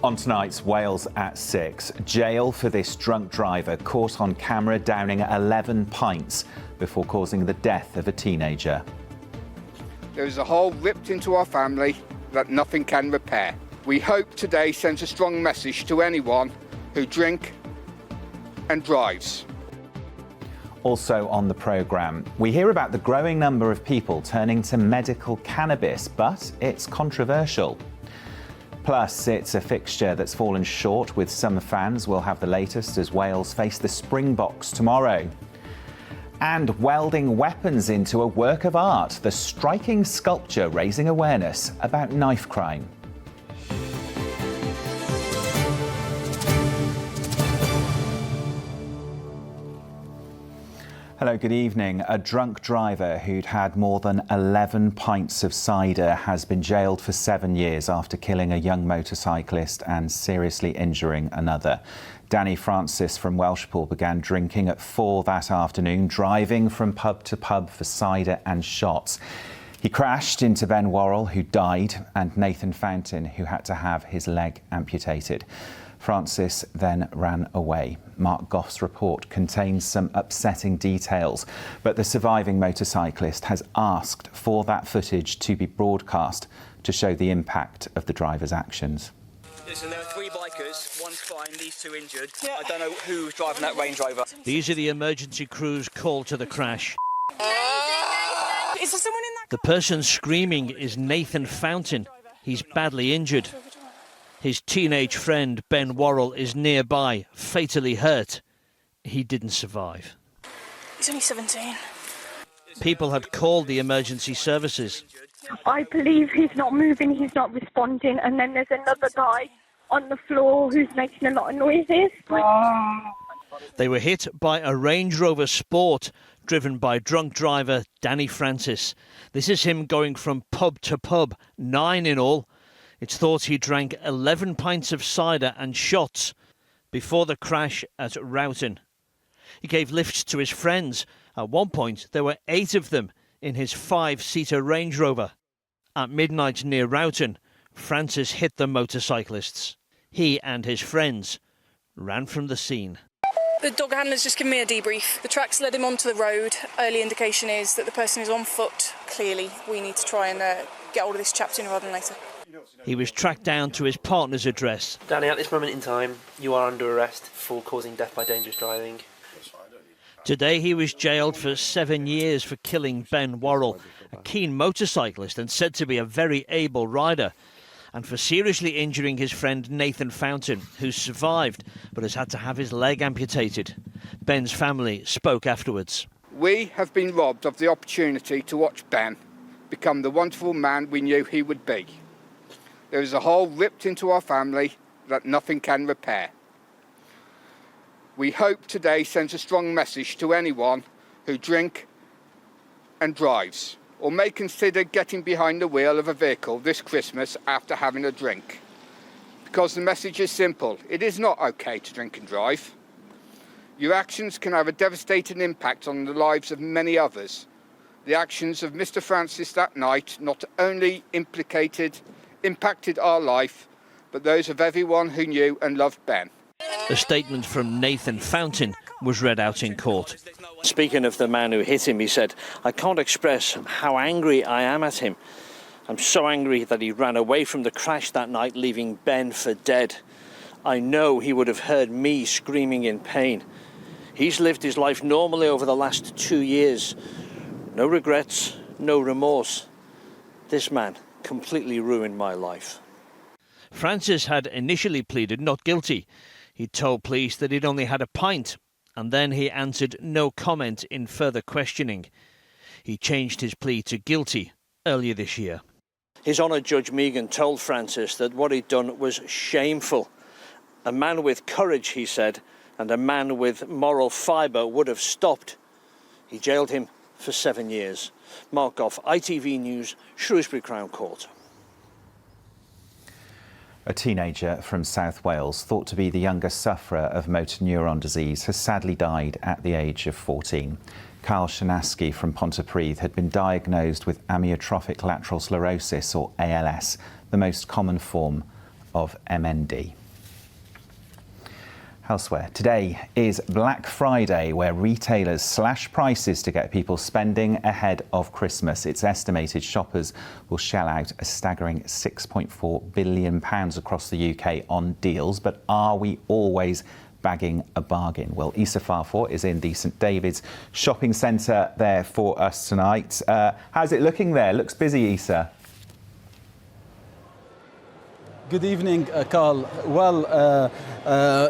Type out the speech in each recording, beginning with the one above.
On tonight's Wales at 6, jail for this drunk driver caught on camera downing 11 pints before causing the death of a teenager. There is a hole ripped into our family that nothing can repair. We hope today sends a strong message to anyone who drink and drives. Also on the programme, we hear about the growing number of people turning to medical cannabis, but it's controversial. Plus, it's a fixture that's fallen short, with some fans will have the latest as Wales face the Springboks tomorrow. And welding weapons into a work of art, the striking sculpture raising awareness about knife crime. Hello, good evening. A drunk driver who'd had more than 11 pints of cider has been jailed for 7 years after killing a young motorcyclist and seriously injuring another. Danny Francis from Welshpool began drinking at 4 that afternoon, driving from pub to pub for cider and shots. He crashed into Ben Worrell, who died, and Nathan Fountain, who had to have his leg amputated. Francis then ran away. Mark Goff's report contains some upsetting details, but the surviving motorcyclist has asked for that footage to be broadcast to show the impact of the driver's actions. Listen, there are 3 bikers, one's fine, these 2 injured. I don't know who was driving that Range Rover. These are the emergency crews called to the crash. Is there someone in that? The person screaming is Nathan Fountain. He's badly injured. His teenage friend, Ben Worrell, is nearby, fatally hurt. He didn't survive. He's only 17. People had called the emergency services. I believe he's not moving, he's not responding, and then there's another guy on the floor who's making a lot of noises. They were hit by a Range Rover Sport driven by drunk driver Danny Francis. This is him going from pub to pub, 9 in all. It's thought he drank 11 pints of cider and shots before the crash at Rowton. He gave lifts to his friends. At one point, there were 8 of them in his 5-seater Range Rover. At midnight near Rowton, Francis hit the motorcyclists. He and his friends ran from the scene. The dog handler's just given me a debrief. The tracks led him onto the road. Early indication is that the person is on foot. Clearly, we need to try and get hold of this chap sooner rather than later. He was tracked down to his partner's address. Danny, at this moment in time, you are under arrest for causing death by dangerous driving. Today he was jailed for 7 years for killing Ben Worrell, a keen motorcyclist and said to be a very able rider, and for seriously injuring his friend Nathan Fountain, who survived but has had to have his leg amputated. Ben's family spoke afterwards. We have been robbed of the opportunity to watch Ben become the wonderful man we knew he would be. There is a hole ripped into our family that nothing can repair. We hope today sends a strong message to anyone who drink and drives, or may consider getting behind the wheel of a vehicle this Christmas after having a drink. Because the message is simple: it is not okay to drink and drive. Your actions can have a devastating impact on the lives of many others. The actions of Mr. Francis that night not only impacted our life, but those of everyone who knew and loved Ben. A statement from Nathan Fountain was read out in court. Speaking of the man who hit him, he said, "I can't express how angry I am at him. I'm so angry that he ran away from the crash that night, leaving Ben for dead. I know he would have heard me screaming in pain. He's lived his life normally over the last 2 years. No regrets, no remorse. This man completely ruined my life." Francis had initially pleaded not guilty. He told police that he'd only had a pint, and then he answered no comment in further questioning. He changed his plea to guilty earlier this year. His Honour Judge Megan told Francis that what he'd done was shameful. A man with courage, he said, and a man with moral fibre would have stopped. He jailed him for 7 years. Mark Goff, ITV News, Shrewsbury Crown Court. A teenager from South Wales, thought to be the youngest sufferer of motor neuron disease, has sadly died at the age of 14. Carl Shanaski from Pontypridd had been diagnosed with amyotrophic lateral sclerosis, or ALS, the most common form of MND. Elsewhere, today is Black Friday, where retailers slash prices to get people spending ahead of Christmas. It's estimated shoppers will shell out a staggering £6.4 billion across the UK on deals. But are we always bagging a bargain? Well, Issa Farfor is in the St David's shopping centre there for us tonight. How's it looking there? Looks busy, Issa. Good evening, Carl. Well,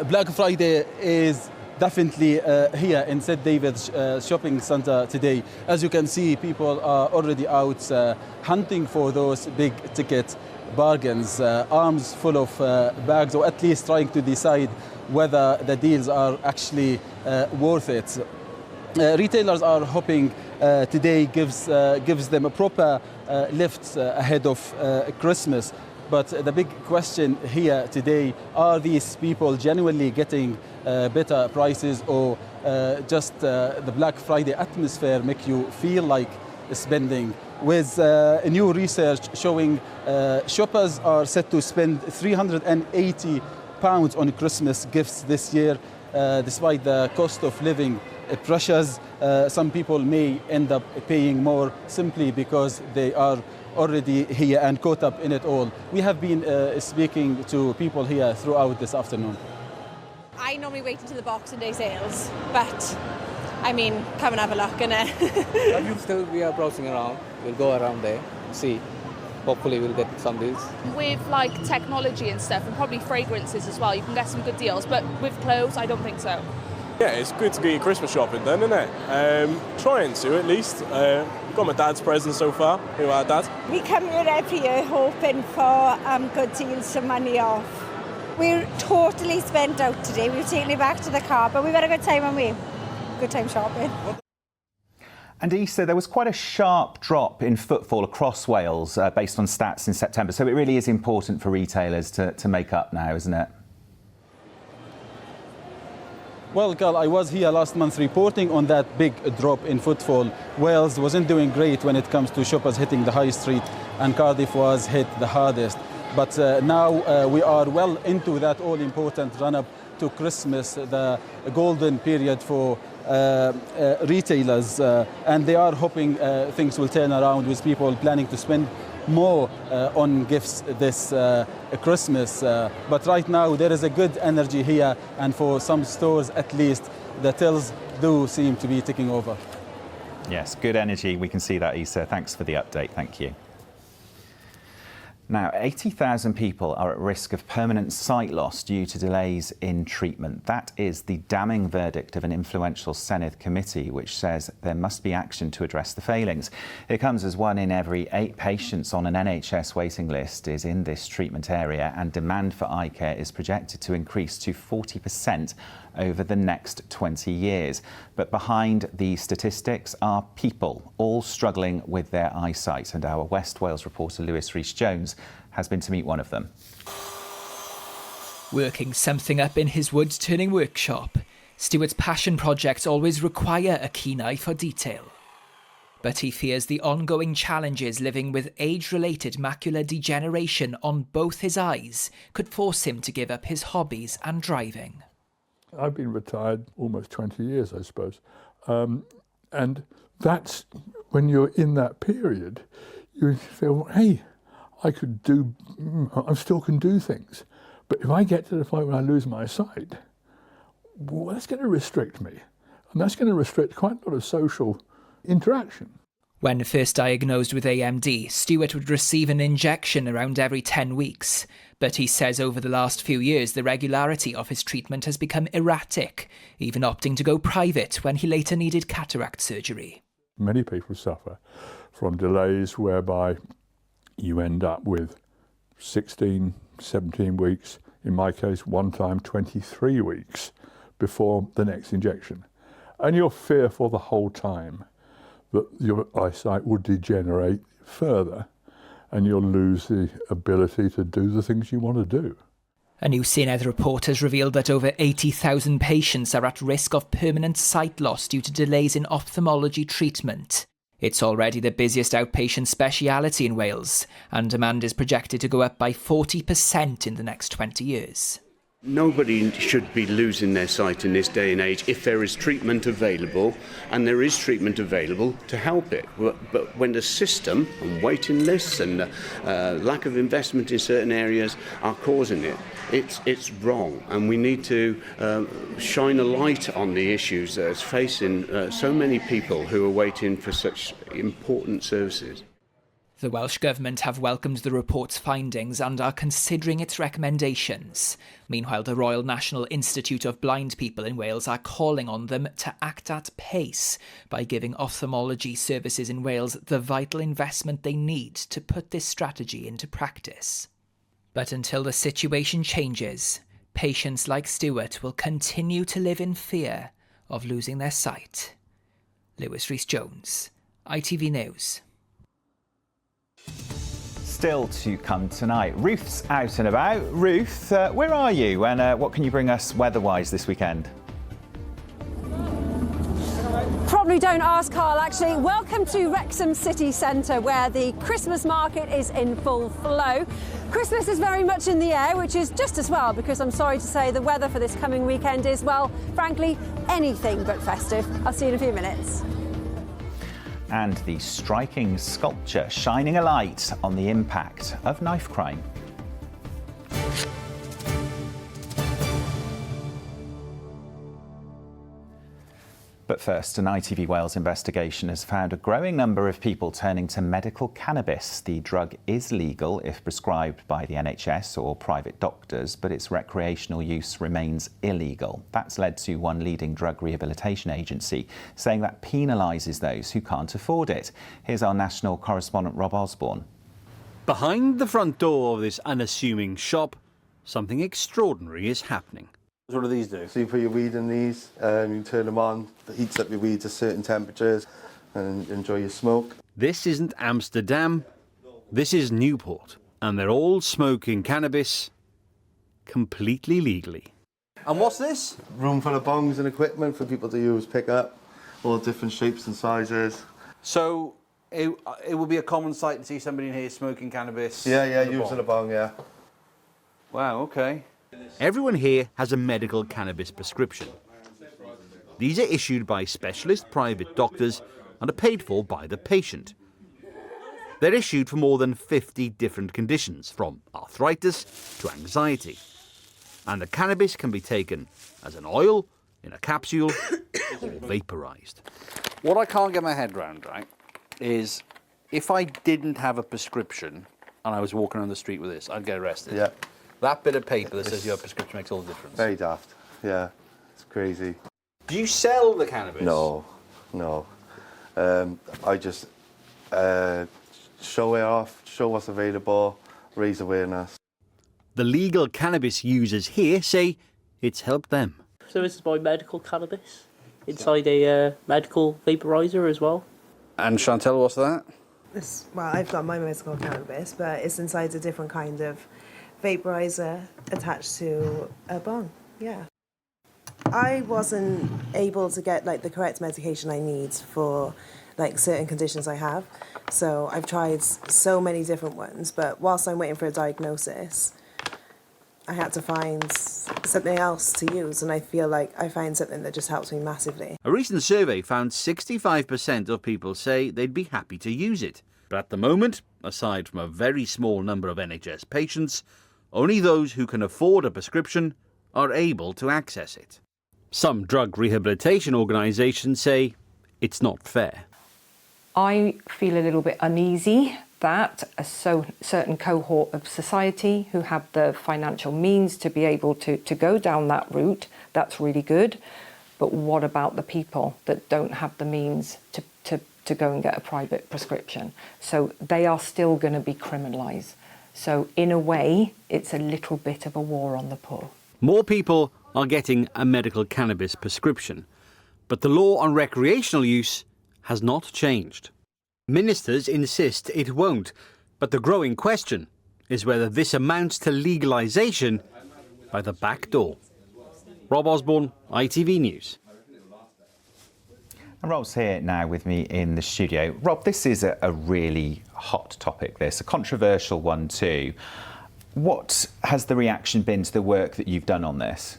Black Friday is definitely here in St David's shopping centre today. As you can see, people are already out hunting for those big ticket bargains, arms full of bags, or at least trying to decide whether the deals are actually worth it. Retailers are hoping today gives them a proper lift ahead of Christmas. But the big question here today, are these people genuinely getting better prices, or just the Black Friday atmosphere make you feel like spending? With new research showing shoppers are set to spend £380 on Christmas gifts this year, despite the cost of living pressures. Some people may end up paying more simply because they are already here and caught up in it all. We have been speaking to people here throughout this afternoon. I normally wait until the Boxing Day sales, but I mean, come and have a look, innit? We are browsing around. We'll go around there, see. Hopefully we'll get some deals. With like technology and stuff, and probably fragrances as well, you can get some good deals, but with clothes, I don't think so. Yeah, it's good to get your Christmas shopping done, isn't it? Trying to, at least. Got my dad's present so far. Who our dad? We come here every year hoping for good deals, some money off. We're totally spent out today. We've taken it back to the car, but we've had a good time, haven't we? Good time shopping. And Issa, there was quite a sharp drop in footfall across Wales based on stats in September. So it really is important for retailers to make up now, isn't it? Well, Carl, I was here last month reporting on that big drop in footfall. Wales wasn't doing great when it comes to shoppers hitting the high street, and Cardiff was hit the hardest. But now we are well into that all-important run-up to Christmas, the golden period for retailers, and they are hoping things will turn around with people planning to spend more on gifts this Christmas. But right now there is a good energy here, and for some stores at least, the tills do seem to be ticking over. Yes, good energy. We can see that, Issa. Thanks for the update. Thank you. Now, 80,000 people are at risk of permanent sight loss due to delays in treatment. That is the damning verdict of an influential Senedd committee, which says there must be action to address the failings. It comes as 1 in every 8 patients on an NHS waiting list is in this treatment area, and demand for eye care is projected to increase to 40% over the next 20 years. But behind the statistics are people, all struggling with their eyesight. And our West Wales reporter Lewis Rhys-Jones has been to meet one of them. Working something up in his woods turning workshop, Stuart's passion projects always require a keen eye for detail. But he fears the ongoing challenges living with age-related macular degeneration on both his eyes could force him to give up his hobbies and driving. I've been retired almost 20 years, I suppose. And that's when you're in that period, you feel, hey, I still can do things. But if I get to the point when I lose my sight, well, that's going to restrict me. And that's going to restrict quite a lot of social interaction. When first diagnosed with AMD, Stuart would receive an injection around every 10 weeks. But he says over the last few years, the regularity of his treatment has become erratic, even opting to go private when he later needed cataract surgery. Many people suffer from delays whereby you end up with 16, 17 weeks, in my case, one time 23 weeks before the next injection. And you're fearful the whole time that your eyesight will degenerate further and you'll lose the ability to do the things you want to do. A new Senedd report has revealed that over 80,000 patients are at risk of permanent sight loss due to delays in ophthalmology treatment. It's already the busiest outpatient speciality in Wales, and demand is projected to go up by 40% in the next 20 years. Nobody should be losing their sight in this day and age if there is treatment available, and there is treatment available to help it. But when the system and waiting lists and lack of investment in certain areas are causing it, it's wrong, and we need to shine a light on the issues that's facing so many people who are waiting for such important services. The Welsh Government have welcomed the report's findings and are considering its recommendations. Meanwhile, the Royal National Institute of Blind People in Wales are calling on them to act at pace by giving ophthalmology services in Wales the vital investment they need to put this strategy into practice. But until the situation changes, patients like Stuart will continue to live in fear of losing their sight. Lewis Rhys-Jones, ITV News. Still to come tonight. Ruth's out and about. Ruth, where are you and what can you bring us weather-wise this weekend? Probably don't ask, Carl, actually. Welcome to Wrexham City Centre, where the Christmas market is in full flow. Christmas is very much in the air, which is just as well, because I'm sorry to say the weather for this coming weekend is, well, frankly, anything but festive. I'll see you in a few minutes. And the striking sculpture shining a light on the impact of knife crime. But first, an ITV Wales investigation has found a growing number of people turning to medical cannabis. The drug is legal if prescribed by the NHS or private doctors, but its recreational use remains illegal. That's led to one leading drug rehabilitation agency saying that penalises those who can't afford it. Here's our national correspondent Rob Osborne. Behind the front door of this unassuming shop, something extraordinary is happening. What do these do? So you put your weed in these, you turn them on, it heats up your weed to certain temperatures and enjoy your smoke. This isn't Amsterdam, this is Newport, and they're all smoking cannabis completely legally. And what's this? Room full of bongs and equipment for people to use, pick up, all different shapes and sizes. So it would be a common sight to see somebody in here smoking cannabis? Yeah, using a bong, yeah. Wow, okay. Everyone here has a medical cannabis prescription. These are issued by specialist private doctors and are paid for by the patient. They're issued for more than 50 different conditions, from arthritis to anxiety. And the cannabis can be taken as an oil, in a capsule, or vaporised. What I can't get my head round, right, is if I didn't have a prescription and I was walking on the street with this, I'd get arrested. Yeah. That bit of paper that says your prescription makes all the difference. Very daft, yeah. It's crazy. Do you sell the cannabis? No. I just show it off, show what's available, raise awareness. The legal cannabis users here say it's helped them. So this is my medical cannabis inside a medical vaporizer as well. And Chantel, what's that? Well, I've got my medical cannabis, but it's inside a different kind of vaporizer attached to a bong, yeah. I wasn't able to get the correct medication I need for certain conditions I have, so I've tried so many different ones, but whilst I'm waiting for a diagnosis, I had to find something else to use, and I feel like I found something that just helps me massively. A recent survey found 65% of people say they'd be happy to use it, but at the moment, aside from a very small number of NHS patients, only those who can afford a prescription are able to access it. Some drug rehabilitation organisations say it's not fair. I feel a little bit uneasy that a certain cohort of society who have the financial means to be able to go down that route, that's really good. But what about the people that don't have the means to go and get a private prescription? So they are still going to be criminalised. So in a way, it's a little bit of a war on the poor. More people are getting a medical cannabis prescription, but the law on recreational use has not changed. Ministers insist it won't, but the growing question is whether this amounts to legalisation by the back door. Rob Osborne, ITV News. And Rob's here now with me in the studio. Rob, this is a really hot topic, a controversial one too. What has the reaction been to the work that you've done on this?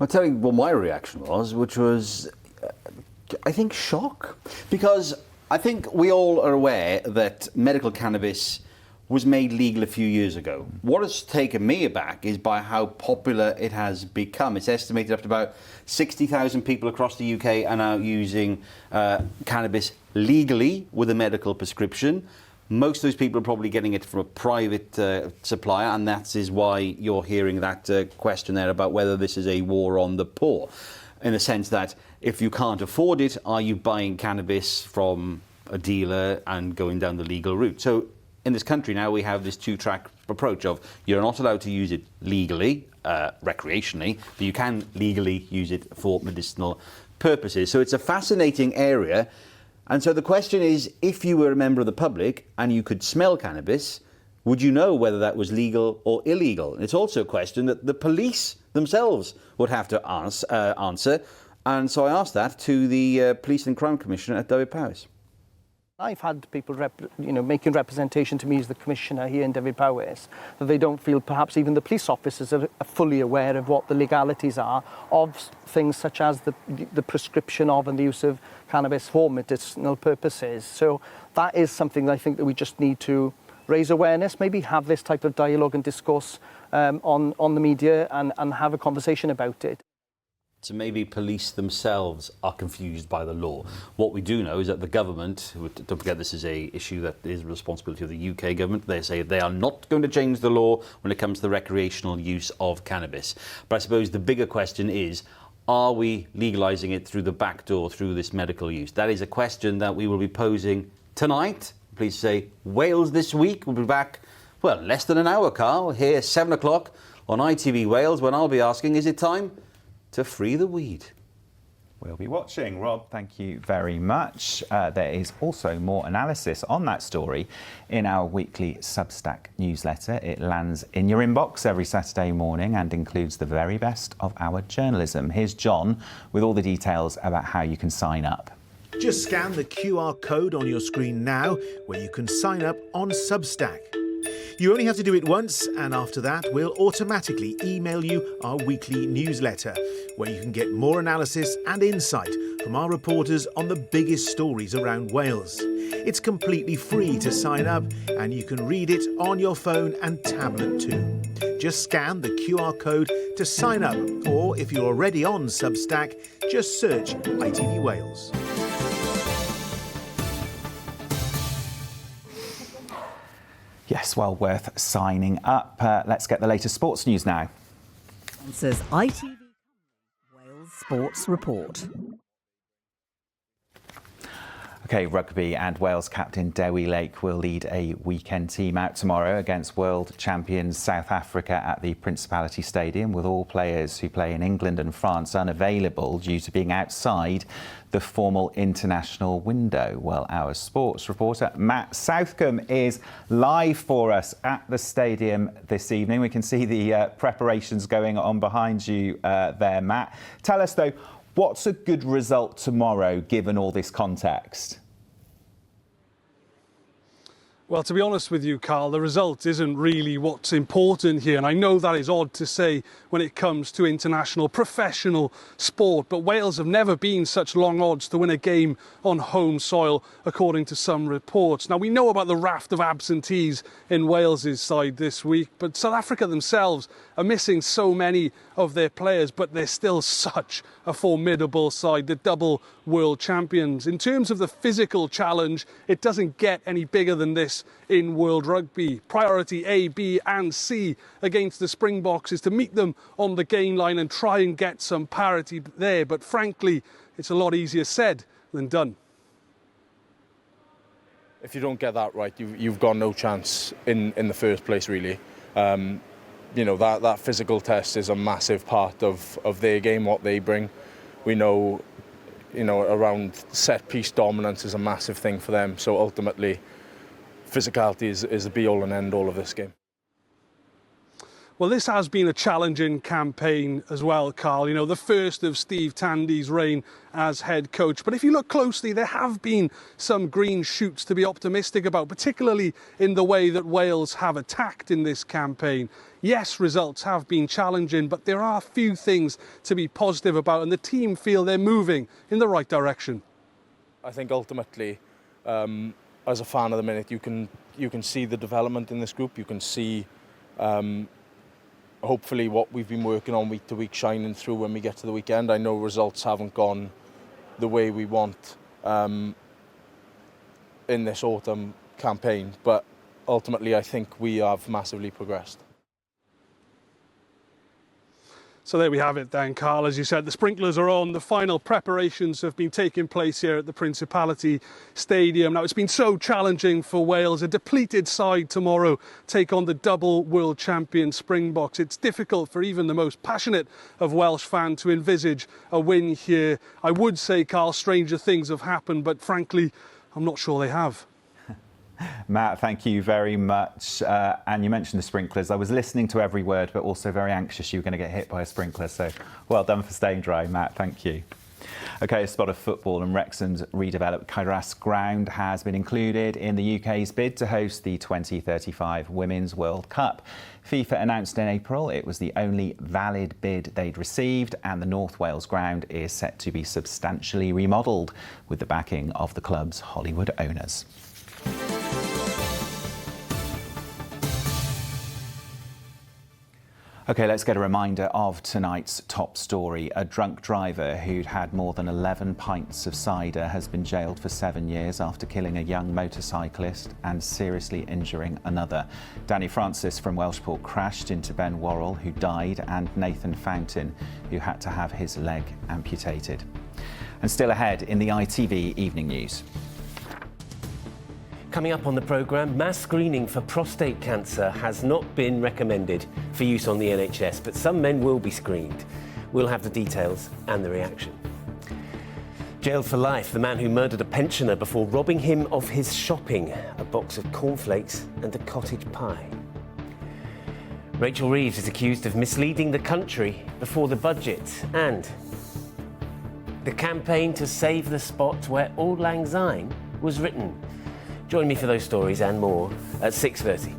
I'll tell you what my reaction was, which was, I think, shock. Because I think we all are aware that medical cannabis was made legal a few years ago. What has taken me aback is by how popular it has become. It's estimated up to about 60,000 people across the UK are now using cannabis legally with a medical prescription. Most of those people are probably getting it from a private supplier, and that is why you're hearing that question there about whether this is a war on the poor. In the sense that if you can't afford it, are you buying cannabis from a dealer and going down the legal route? So in this country now we have this two-track approach of you're not allowed to use it legally, recreationally, but you can legally use it for medicinal purposes. So it's a fascinating area. And so the question is, if you were a member of the public and you could smell cannabis, would you know whether that was legal or illegal? And it's also a question that the police themselves would have to answer. And so I asked that to the Police and Crime Commissioner at Dyfed Powys. I've had people making representation to me as the Commissioner here in Dyfed Powys that they don't feel perhaps even the police officers are fully aware of what the legalities are of things such as the prescription of and the use of cannabis for medicinal purposes. So that is something that I think that we just need to raise awareness, maybe have this type of dialogue and discourse on the media and have a conversation about it. So maybe police themselves are confused by the law. What we do know is that the government, don't forget this is an issue that is the responsibility of the UK government, they say they are not going to change the law when it comes to the recreational use of cannabis. But I suppose the bigger question is, are we legalising it through the back door, through this medical use? That is a question that we will be posing tonight. Please say Wales This Week. We'll be back, well, less than an hour, Carl, here 7 o'clock on ITV Wales, when I'll be asking, is it time to free the weed? We'll be watching. Rob, thank you very much. There is also more analysis on that story in our weekly Substack newsletter. It lands in your inbox every Saturday morning and includes the very best of our journalism. Here's John with all the details about how you can sign up. Just scan the QR code on your screen now, where you can sign up on Substack. You only have to do it once, and after that we'll automatically email you our weekly newsletter, where you can get more analysis and insight from our reporters on the biggest stories around Wales. It's completely free to sign up, and you can read it on your phone and tablet too. Just scan the QR code to sign up, or if you're already on Substack, just search ITV Wales. Yes, well, worth signing up. Let's get the latest sports news now. Says ITV Wales Sports Report. OK, rugby, and Wales captain Dewi Lake will lead a weekend team out tomorrow against world champions South Africa at the Principality Stadium, with all players who play in England and France unavailable due to being outside the formal international window. Well, our sports reporter Matt Southcombe is live for us at the stadium this evening. We can see the preparations going on behind you there, Matt. Tell us, though, what's a good result tomorrow, given all this context? Well, to be honest with you, Carl, the result isn't really what's important here. And I know that is odd to say when it comes to international professional sport, but Wales have never been such long odds to win a game on home soil, according to some reports. Now, we know about the raft of absentees in Wales's side this week, but South Africa themselves are missing so many of their players, but they're still such a formidable side, the double world champions. In terms of the physical challenge, it doesn't get any bigger than this in world rugby. Priority A, B and C against the Springboks is to meet them on the gain line and try and get some parity there. But frankly, it's a lot easier said than done. If you don't get that right, you've got no chance in the first place, really. You know, that physical test is a massive part of their game, what they bring. We know, around set-piece dominance is a massive thing for them. So ultimately, physicality is the be-all and end-all of this game. Well, this has been a challenging campaign as well, Carl. You know, the first of Steve Tandy's reign as head coach. But if you look closely, there have been some green shoots to be optimistic about, particularly in the way that Wales have attacked in this campaign. Yes, results have been challenging, but there are a few things to be positive about, and the team feel they're moving in the right direction. I think ultimately, as a fan of the minute, you can see the development in this group. You can see hopefully what we've been working on week to week shining through when we get to the weekend. I know results haven't gone the way we want in this autumn campaign, but ultimately I think we have massively progressed. So there we have it then, Carl. As you said, the sprinklers are on. The final preparations have been taking place here at the Principality Stadium. Now, it's been so challenging for Wales. A depleted side tomorrow take on the double world champion Springboks. It's difficult for even the most passionate of Welsh fans to envisage a win here. I would say, Carl, stranger things have happened, but frankly, I'm not sure they have. Matt, thank you very much. And you mentioned the sprinklers. I was listening to every word, but also very anxious you were going to get hit by a sprinkler. So well done for staying dry, Matt. Thank you. OK, a spot of football, and Wrexham's redeveloped Caerhras ground has been included in the UK's bid to host the 2035 Women's World Cup. FIFA announced in April it was the only valid bid they'd received, and the North Wales ground is set to be substantially remodelled with the backing of the club's Hollywood owners. OK, let's get a reminder of tonight's top story. A drunk driver who'd had more than 11 pints of cider has been jailed for 7 years after killing a young motorcyclist and seriously injuring another. Danny Francis from Welshport crashed into Ben Worrell, who died, and Nathan Fountain, who had to have his leg amputated. And still ahead in the ITV Evening News. Coming up on the programme, mass screening for prostate cancer has not been recommended for use on the NHS, but some men will be screened. We'll have the details and the reaction. Jailed for life, the man who murdered a pensioner before robbing him of his shopping, a box of cornflakes and a cottage pie. Rachel Reeves is accused of misleading the country before the budget, and the campaign to save the spot where Auld Lang Syne was written. Join me for those stories and more at 6:30.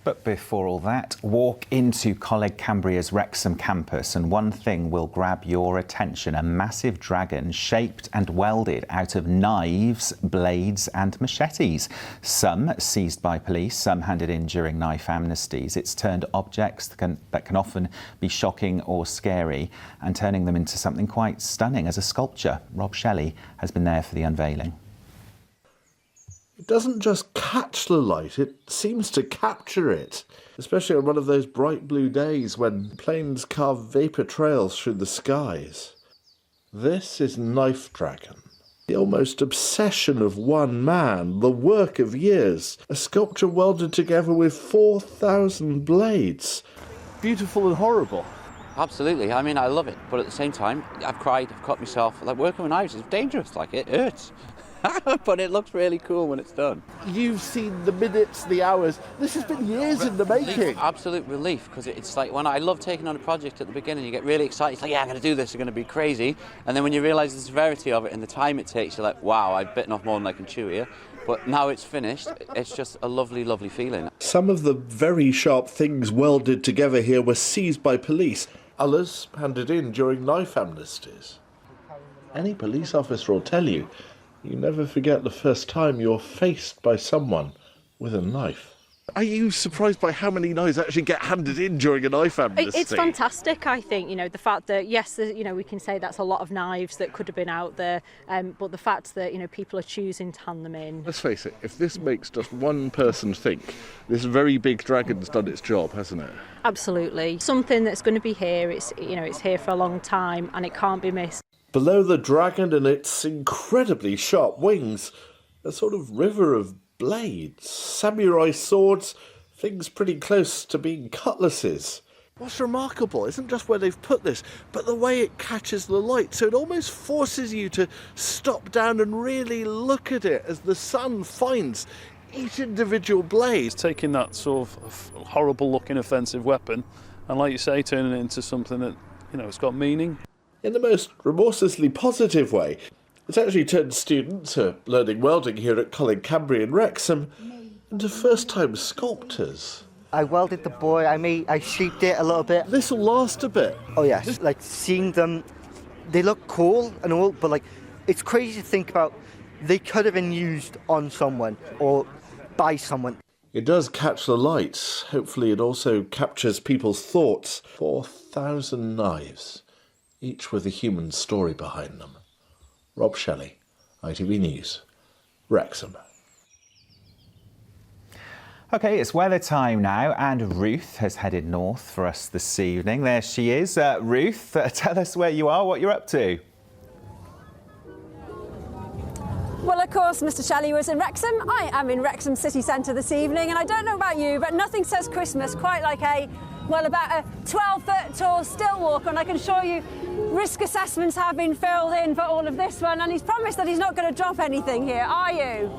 But before all that, walk into Coleg Cambria's Wrexham campus and one thing will grab your attention: a massive dragon shaped and welded out of knives, blades and machetes. Some seized by police, some handed in during knife amnesties. It's turned objects that can often be shocking or scary and turning them into something quite stunning as a sculpture. Rob Shelley has been there for the unveiling. It doesn't just catch the light, it seems to capture it, especially on one of those bright blue days when planes carve vapour trails through the skies. This is Knife Dragon, the almost obsession of one man, the work of years, a sculpture welded together with 4,000 blades. Beautiful and horrible. Absolutely, I mean, I love it, but at the same time, I've cried, I've cut myself. Like, working with knives is dangerous, like, it hurts. But it looks really cool when it's done. You've seen the minutes, the hours. This has been years in the making. Absolute relief, because it's like when I love taking on a project at the beginning, you get really excited. It's like, yeah, I'm going to do this, it's going to be crazy. And then when you realise the severity of it and the time it takes, you're like, wow, I've bitten off more than I can chew here. But now it's finished, it's just a lovely, lovely feeling. Some of the very sharp things welded together here were seized by police. Others handed in during knife amnesties. Any police officer will tell you, you never forget the first time you're faced by someone with a knife. Are you surprised by how many knives actually get handed in during a knife amnesty? It's fantastic, I think, the fact that, yes, we can say that's a lot of knives that could have been out there, but the fact that, people are choosing to hand them in. Let's face it, if this makes just one person think, this very big dragon's done its job, hasn't it? Absolutely. Something that's going to be here, it's here for a long time and it can't be missed. Below the dragon and its incredibly sharp wings, a sort of river of blades, samurai swords, things pretty close to being cutlasses. What's remarkable isn't just where they've put this, but the way it catches the light, so it almost forces you to stop down and really look at it as the sun finds each individual blade. Taking that sort of horrible looking offensive weapon and, like you say, turning it into something that, you know, it's got meaning. In the most remorselessly positive way, it's actually turned students who are learning welding here at Colin Cambry in Wrexham into first-time sculptors. I welded the boy, I shaped it a little bit. This will last a bit. Oh yes, like seeing them, they look cool and all, but like, it's crazy to think about, they could have been used on someone or by someone. It does catch the light. Hopefully it also captures people's thoughts. 4,000 knives, each with a human story behind them. Rob Shelley, ITV News, Wrexham. OK, it's weather time now, and Ruth has headed north for us this evening. There she is. Ruth, tell us where you are, what you're up to. Well, of course, Mr. Shelley was in Wrexham. I am in Wrexham city centre this evening, and I don't know about you, but nothing says Christmas quite like about a 12-foot tall still walker, and I can assure you risk assessments have been filled in for all of this one, and he's promised that he's not going to drop anything here, are you?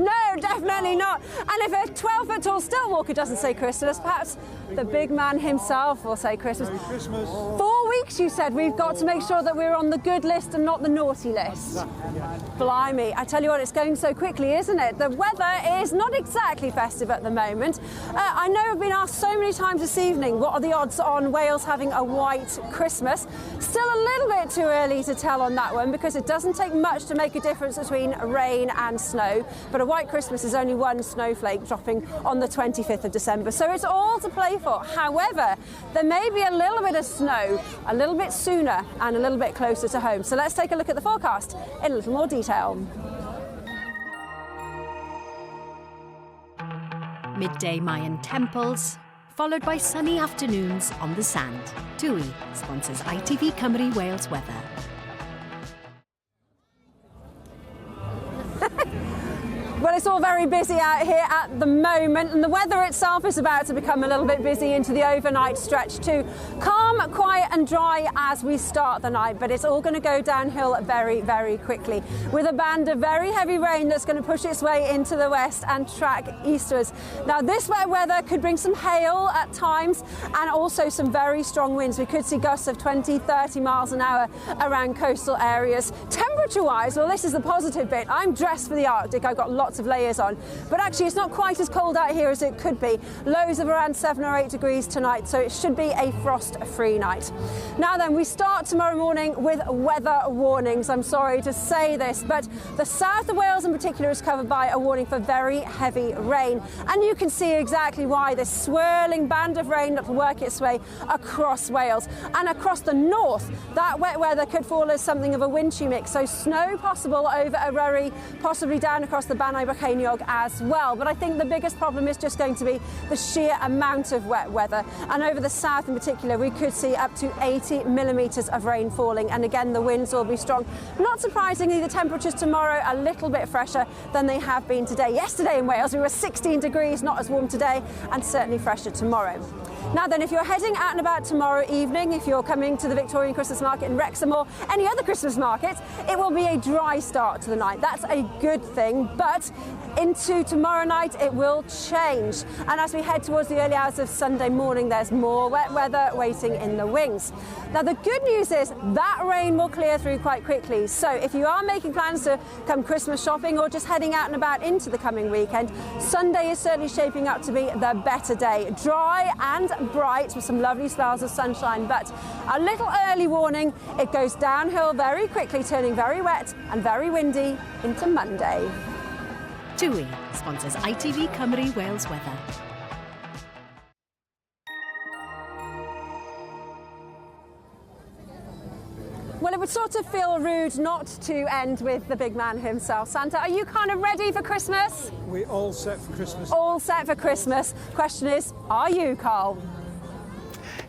No, definitely not. And if a 12-foot tall still walker doesn't say Christmas, perhaps the big man himself will say Christmas. Merry Christmas. 4 weeks, you said, we've got to make sure that we're on the good list and not the naughty list. Blimey, I tell you what, it's going so quickly, isn't it? The weather is not exactly festive at the moment. I know I've been asked so many times this evening, what are the odds on Wales having a white Christmas? Still a little bit too early to tell on that one, because it doesn't take much to make a difference between rain and snow. But a white Christmas is only one snowflake dropping on the 25th of December. So it's all to play for. However, there may be a little bit of snow a little bit sooner and a little bit closer to home. So let's take a look at the forecast in a little more detail. Midday Mayan temples, followed by sunny afternoons on the sand. TUI sponsors ITV Cymru Wales weather. Well, it's all very busy out here at the moment, and the weather itself is about to become a little bit busy into the overnight stretch too. Calm, quiet and dry as we start the night, but it's all going to go downhill very, very quickly, with a band of very heavy rain that's going to push its way into the west and track eastwards. Now, this wet weather could bring some hail at times and also some very strong winds. We could see gusts of 20, 30 miles an hour around coastal areas. Temperature-wise, well, this is the positive bit. I'm dressed for the Arctic. I've got lots of layers on, but actually it's not quite as cold out here as it could be. Lows of around 7 or 8 degrees tonight, so it should be a frost-free night. Now then, we start tomorrow morning with weather warnings. I'm sorry to say this, but the south of Wales in particular is covered by a warning for very heavy rain, and you can see exactly why. This swirling band of rain that will work its way across Wales and across the north. That wet weather could fall as something of a wintry mix, so snow possible over Eryri, possibly down across the Banau Brycheiniog as well. But I think the biggest problem is just going to be the sheer amount of wet weather, and over the south in particular we could see up to 80 millimetres of rain falling, and again the winds will be strong. Not surprisingly, the temperatures tomorrow are a little bit fresher than they have been today. Yesterday in Wales we were 16 degrees, not as warm today, and certainly fresher tomorrow. Now then, if you're heading out and about tomorrow evening, if you're coming to the Victorian Christmas Market in Wrexham or any other Christmas market, it will be a dry start to the night. That's a good thing, but into tomorrow night it will change. And as we head towards the early hours of Sunday morning, there's more wet weather waiting in the wings. Now the good news is that rain will clear through quite quickly. So if you are making plans to come Christmas shopping or just heading out and about into the coming weekend, Sunday is certainly shaping up to be the better day. Dry and bright with some lovely spells of sunshine, but a little early warning, it goes downhill very quickly, turning very wet and very windy into Monday. TUI sponsors ITV Cymru Wales weather. Well, it would sort of feel rude not to end with the big man himself. Santa, are you kind of ready for Christmas? We're all set for Christmas. All set for Christmas. Question is, are you, Carl?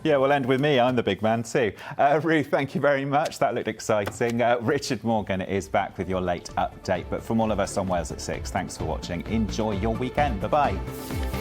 Yeah, we'll end with me. I'm the big man too. Ruth, thank you very much. That looked exciting. Richard Morgan is back with your late update. But from all of us on Wales at 6, thanks for watching. Enjoy your weekend. Bye-bye.